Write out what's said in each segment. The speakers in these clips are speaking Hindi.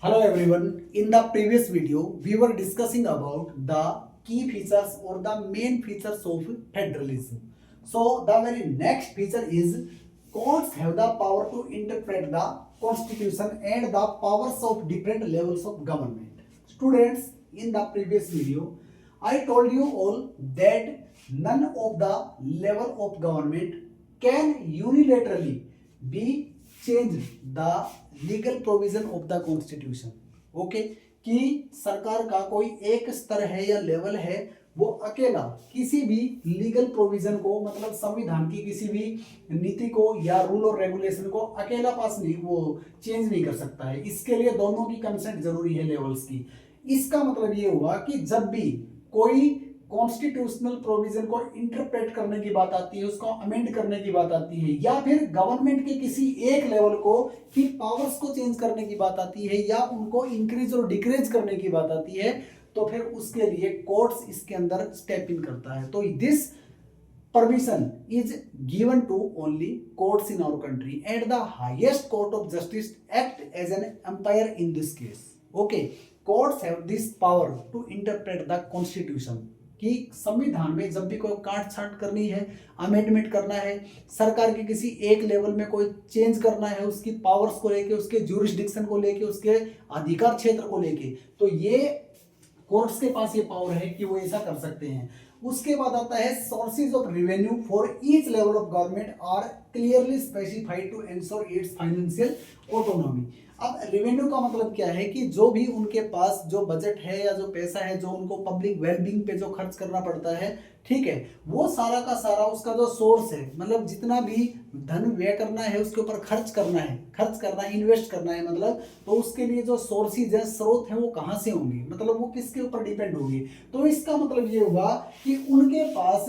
Hello everyone. In the previous video, we were discussing about the key features or the main features of federalism. So the very next feature is courts have the power to interpret the constitution and the powers of different levels of government. Students, in the previous video, I told you all that none of the level of government can unilaterally be change the legal provision of the constitution. Okay, कि सरकार का कोई एक स्तर है या लेवल है, वो अकेला किसी भी लीगल प्रोविजन को, मतलब संविधान की किसी भी नीति को या रूल और रेगुलेशन को अकेला पास नहीं, वो चेंज नहीं कर सकता है। इसके लिए दोनों की कंसेंट जरूरी है, लेवल्स की। इसका मतलब ये हुआ कि जब भी कोई कॉन्स्टिट्यूशनल प्रोविजन को इंटरप्रेट करने की बात आती है, उसको अमेंड करने की बात आती है, या फिर गवर्नमेंट के किसी एक लेवल को की पावर्स को चेंज करने की बात आती है, या उनको इंक्रीज और डिक्रीज करने की बात आती है, तो फिर उसके लिए कोर्ट्स इसके अंदर स्टेप इन करता है। तो this permission is given to only courts in our country and the highest court of justice act as an umpire in this case. Okay, courts have this power to interpret the constitution, कि संविधान में जब भी कोई काट छांट करनी है, अमेंडमेंट करना है, सरकार के किसी एक लेवल में कोई चेंज करना है, उसकी पावर्स को लेके, उसके ज्यूरिसडिक्शन को लेके, उसके अधिकार क्षेत्र को लेके, तो ये कोर्ट्स के पास ये पावर है कि वो ऐसा कर सकते हैं। उसके बाद आता है sources of revenue for each level of government are clearly specified to ensure its financial autonomy. अब रेवेन्यू का मतलब क्या है कि जो भी उनके पास जो बजट है या जो पैसा है, जो उनको पब्लिक वेलबींग पे जो खर्च करना पड़ता है, ठीक है, वो सारा का सारा उसका जो सोर्स है, मतलब जितना भी धन व्यय करना है, उसके ऊपर खर्च करना है, इन्वेस्ट करना है, मतलब तो उसके लिए जो सोर्सेज है, स्रोत है, वो कहाँ से होंगे, मतलब वो किसके ऊपर डिपेंड होंगे। तो इसका मतलब ये हुआ कि उनके पास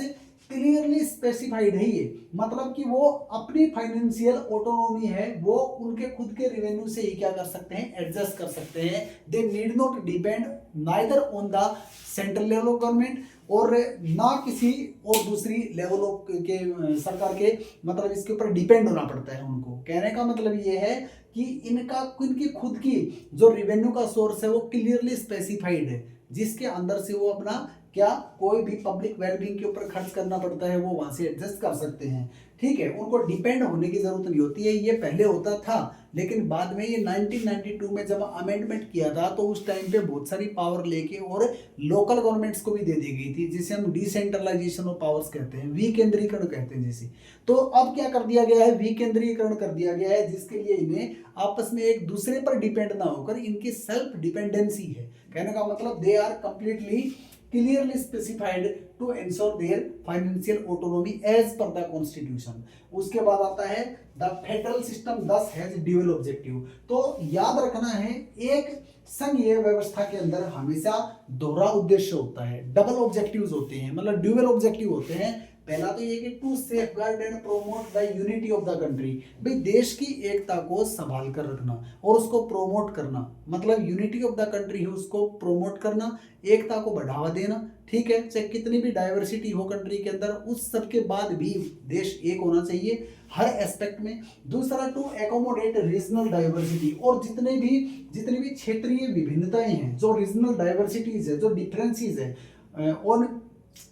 क्लियरली स्पेसिफाइड है ये, मतलब कि वो अपनी फाइनेंशियल ऑटोनॉमी है, वो उनके खुद के रेवेन्यू से ही क्या कर सकते हैं, एडजस्ट कर सकते हैं। They need not depend neither on the central level of government और ना किसी और दूसरी लेवल ऑफ के सरकार के, मतलब इसके ऊपर डिपेंड होना पड़ता है उनको। कहने का मतलब ये है कि इनकी खुद की जो रेवेन्यू का सोर्स है वो क्लियरली स्पेसिफाइड है, जिसके अंदर से वो अपना क्या कोई भी पब्लिक वेलबींग के ऊपर खर्च करना पड़ता है, वो वहां से एडजस्ट कर सकते हैं। ठीक है, उनको डिपेंड होने की जरूरत नहीं होती है। ये पहले होता था, लेकिन बाद में ये 1992 में जब अमेंडमेंट किया था, तो उस टाइम पे बहुत सारी पावर लेके और लोकल गवर्नमेंट्स को भी दे दी गई थी, जिसे हम डिसेंट्रलाइजेशन ऑफ पावर्स कहते हैं, विकेंद्रीकरण कहते हैं जिसे। तो अब क्या कर दिया गया है, विकेंद्रीकरण कर दिया गया है, जिसके लिए इन्हें आपस में एक दूसरे पर डिपेंड ना होकर इनकी सेल्फ डिपेंडेंसी है। कहने का मतलब they are completely clearly specified to ensure their financial autonomy as per the constitution। उसके बाद आता है the federal system thus has dual objective। तो याद रखना है, एक संघीय व्यवस्था के अंदर हमेशा दोहरा उद्देश्य होता है, डबल ऑब्जेक्टिव्स होते हैं, मतलब ड्यूअल ऑब्जेक्टिव होते हैं। पहला तो ये कि to safeguard and promote the unity of the country, भाई देश की एकता को संभाल कर रखना और उसको प्रोमोट करना, मतलब यूनिटी ऑफ द कंट्री है उसको प्रोमोट करना, एकता को बढ़ावा देना। ठीक है, चाहे कितनी भी डाइवर्सिटी हो कंट्री के अंदर, उस सब के बाद भी देश एक होना चाहिए हर एस्पेक्ट में। दूसरा, टू एकोमोडेट रीजनल डाइवर्सिटी, और जितनी भी क्षेत्रीय विभिन्नताएं हैं, जो रीजनल डाइवर्सिटीज है, जो डिफरेंसेस है ऑन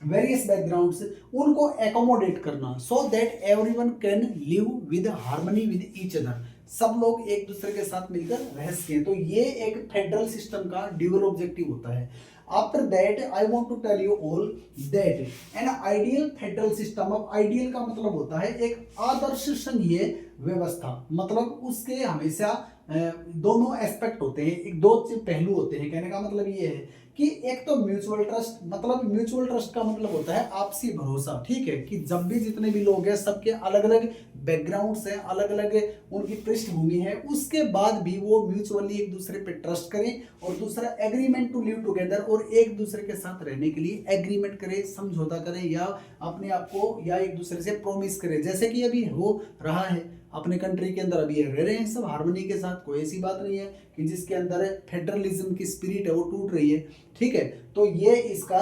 वेरियस बैकग्राउंड्स, उनको एकोमोडेट करना, so that everyone can live with harmony with each other, सब लोग एक दूसरे के साथ मिलकर रह सकें। तो ये एक फेडरल सिस्टम का ड्यूअल ऑब्जेक्टिव होता है। After that I want to tell you all that an ideal federal system, of ideal का मतलब होता है एक आदर्श संघीय व्यवस्था, मतलब उसके हमेशा दोनों एस्पेक्ट होते हैं, एक दो पहलू होते हैं। कहने का मतलब ये है कि एक तो म्यूचुअल ट्रस्ट, मतलब म्यूचुअल ट्रस्ट का मतलब होता है आपसी भरोसा। ठीक है, कि जब भी जितने भी लोग हैं, सबके अलग अलग बैकग्राउंड्स हैं, अलग अलग उनकी पृष्ठभूमि है, उसके बाद भी वो म्यूचुअली एक दूसरे पे ट्रस्ट करें, और दूसरा एग्रीमेंट टू लिव टुगेदर, और एक दूसरे के साथ रहने के लिए एग्रीमेंट करें, समझौता करें, या अपने आप को या एक दूसरे से प्रोमिस करें, जैसे कि अभी हो रहा है अपने कंट्री के अंदर। अभी रह रहे हैं सब हार्मनी के साथ, कोई ऐसी बात नहीं है कि जिसके अंदर फेडरलिज्म की स्पिरिट है वो टूट रही है। ठीक है, तो ये इसका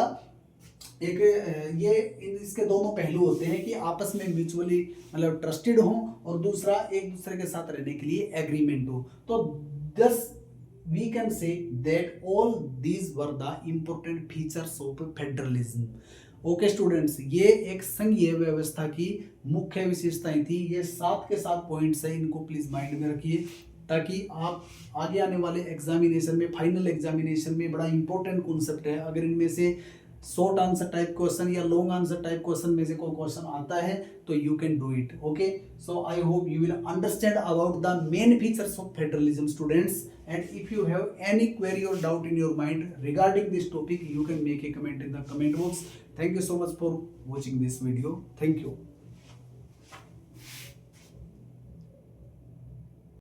इसके दोनों पहलू होते हैं कि आपस में म्यूचुअली मतलब ट्रस्टेड हो, और दूसरा एक दूसरे के साथ रहने के लिए एग्रीमेंट हो। तो we can say that all these were the important features of federalism. Okay students, ये एक संघीय व्यवस्था की मुख्य विशेषताएं थी। ये 7 के 7 पॉइंट्स है, इनको प्लीज माइंड में रखिए ताकि आप आगे आने वाले एग्जामिनेशन में, फाइनल एग्जामिनेशन में बड़ा इंपॉर्टेंट कॉन्सेप्ट है। अगर इनमें से शॉर्ट आंसर टाइप क्वेश्चन या लॉन्ग आंसर टाइप क्वेश्चन में से कोई क्वेश्चन आता है तो you can do it. Okay, so I hope you will understand about the main features of federalism, students, and if you have any query or doubt in your mind regarding this topic, you can make a comment in the comment box. Thank you so much for watching this video. Thank you.